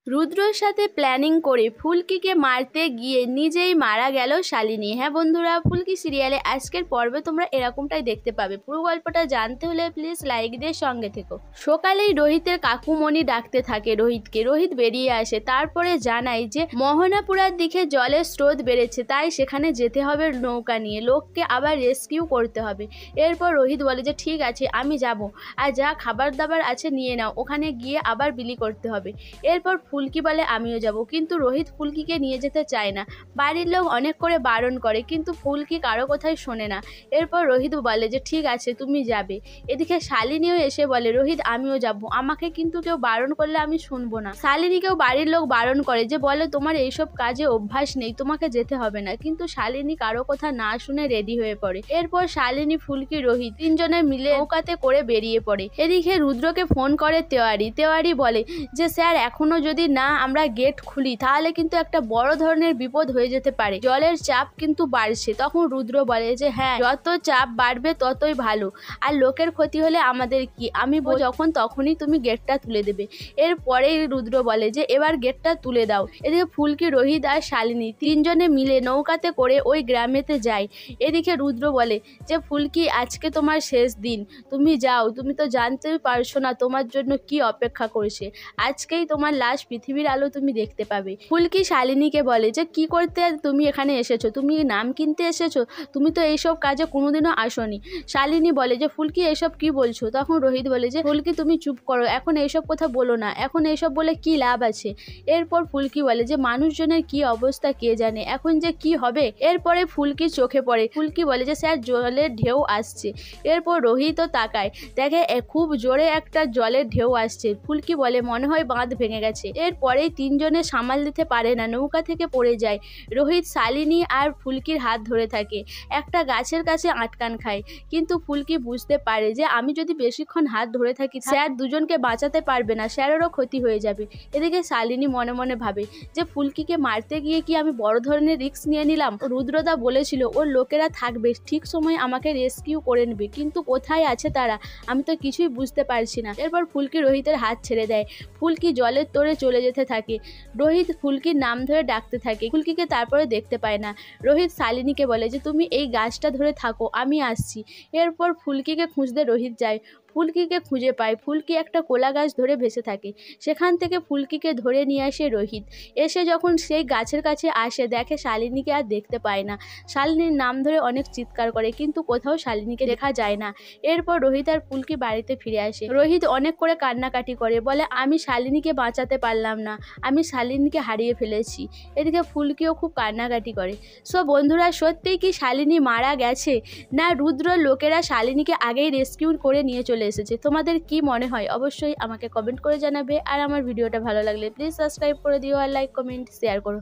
রুদ্রর সাথে প্ল্যানিং করে ফুলকিকে মারতে গিয়ে নিজেই মারা গেল শালিনী। হ্যাঁ বন্ধুরা, ফুলকি সিরিয়ালে আজকের পর্বে তোমরা এরকমটাই দেখতে পাবে। পুরো গল্পটা জানতে হলে প্লিজ লাইক দিয়ে সঙ্গে থেকো। সকালেই রোহিতের কাকুমণি ডাকতে থাকে রোহিতকে। রোহিত বেরিয়ে আসে, তারপরে জানায় যে মোহনাপুরার দিকে জলের স্রোত বেড়েছে, তাই সেখানে যেতে হবে নৌকা নিয়ে, লোককে আবার রেস্কিউ করতে হবে। এরপর রোহিত বলে যে ঠিক আছে আমি যাব, আর যা খাবার দাবার আছে নিয়ে নাও, ওখানে গিয়ে আবার বিলি করতে হবে। এরপর ফুলকি বলে আমিও যাব, কিন্তু রোহিত ফুলকিকে নিয়ে যেতে চায় না। বাড়ির লোক অনেক করে বারণ করে, কিন্তু ফুলকি কারো কথাই শোনে না। এরপর রোহিত বলে যে ঠিক আছে তুমি যাবে। এদিকে শালিনীও এসে বলে রোহিত আমিও যাব, আমাকে কিন্তু কেউ বারণ করলে আমি শুনবো না। শালিনীকেও বাড়ির লোক বারণ করে, যে বলে তোমার এইসব কাজে অভ্যাস নেই, তোমাকে যেতে হবে না। কিন্তু শালিনী কারো কথা না শুনে রেডি হয়ে পড়ে। এরপর শালিনী, ফুলকি, রোহিত তিনজনে মিলে নৌকাতে করে বেরিয়ে পড়ে। এদিকে রুদ্রকে ফোন করে তেওয়ারি বলে যে স্যার এখনো যদি না আমরা গেট খুলি তাহলে কিন্তু একটা বড় ধরনের বিপদ হয়ে যেতে পারে, জলের চাপ কিন্তু বাড়ছে। তখন রুদ্র বলে যে হ্যাঁ, যত চাপ বাড়বে ততই ভালো, আর লোকের ক্ষতি হলে আমাদের কি, আমি যখন তখনই তুমি গেটটা তুলে দেবে। এরপরেই রুদ্র বলে যে এবার গেটটা তুলে দাও। এদিকে ফুলকি, রোহিত আর শালিনী তিনজনে মিলে নৌকাতে করে ওই গ্রামেতে যায়। এদিকে রুদ্র বলে যে ফুলকি আজকে তোমার শেষ দিন, তুমি যাও, তুমি তো জানতেই পারছো না তোমার জন্য কি অপেক্ষা করছে, আজকেই তোমার লাশ পৃথিবীর আলো তুমি দেখতে পাবে। ফুলকি শালিনীকে বলে যে কি করতে তুমি এখানে এসেছো, তুমি নাম কিনতে এসেছো, তুমি তো এইসব কাজে কোনোদিনও আসোনি। শালিনী বলে যে ফুলকি এসব কি বলছো। তখন রোহিত বলে যে ফুলকি তুমি চুপ করো, এখন এইসব কথা বলো না, এখন এইসব বলে কি লাভ আছে। এরপর ফুলকি বলে যে মানুষজনের কি অবস্থা কে জানে, এখন যে কি হবে। এরপরে ফুলকি চোখে পড়ে, ফুলকি বলে যে স্যার জলের ঢেউ আসছে। এরপর রোহিতও তাকায়, দেখে খুব জোরে একটা জলের ঢেউ আসছে। ফুলকি বলে মনে হয় বাঁধ ভেঙে গেছে। এরপরেই তিনজনে সামাল দিতে পারে না, নৌকা থেকে পড়ে যায়। রোহিত শালিনী আর ফুলকির হাত ধরে থাকে, একটা গাছের কাছে আটকান খায়। কিন্তু ফুলকি বুঝতে পারে যে আমি যদি বেশিক্ষণ হাত ধরে থাকি স্যার দুজনকে বাঁচাতে পারবে না, স্যারেরও ক্ষতি হয়ে যাবে। এদিকে শালিনী মনে মনে ভাবে যে ফুলকিকে মারতে গিয়ে কি আমি বড় ধরনের রিস্ক নিয়ে নিলাম। রুদ্রদা বলেছিল ওর লোকেরা থাকবে, ঠিক সময় আমাকে রেস্কিউ করে নেবে, কিন্তু কোথায় আছে তারা, আমি তো কিছুই বুঝতে পারছি না। এরপর ফুলকি রোহিতের হাত ছেড়ে দেয়। ফুলকি জলের তোড়ে চলে যেতে থাকে। রোহিত ফুলকির নাম ধরে ডাকতে থাকে, ফুলকিকে তারপরে দেখতে পায় না। রোহিত শালিনীকে বলে যে তুমি এই গাছটা ধরে থাকো, আমি আসছি। এরপর ফুলকিকে খুঁজতে রোহিত যায়, ফুলকিকে খুঁজে পায়। ফুলকি একটা কোলা গাছ ধরে ভেসে থাকে, সেখান থেকে ফুলকিকে ধরে নিয়ে আসে রোহিত। এসে যখন সেই গাছের কাছে আসে দেখে শালিনীকে আর দেখতে পায় না। শালিনীর নাম ধরে অনেক চিৎকার করে, কিন্তু কোথাও শালিনীকে দেখা যায় না। এরপর রোহিত আর ফুলকি বাড়িতে ফিরে আসে। রোহিত অনেক করে কান্নাকাটি করে, বলে আমি শালিনীকে বাঁচাতে পারলাম না, আমি শালিনীকে হারিয়ে ফেলেছি। এদিকে ফুলকিও খুব কান্নাকাটি করে। সো বন্ধুরা, সত্যিই কি শালিনী মারা গেছে, না রুদ্র লোকেরা শালিনীকে আগেই রেস্কিউ করে নিয়ে চলে এসেছে? তোমাদের কি মনে হয় অবশ্যই আমাকে কমেন্ট করে জানাবে। আর আমার ভিডিওটা ভালো লাগলে প্লিজ সাবস্ক্রাইব করে দিও, আর লাইক কমেন্ট শেয়ার করো।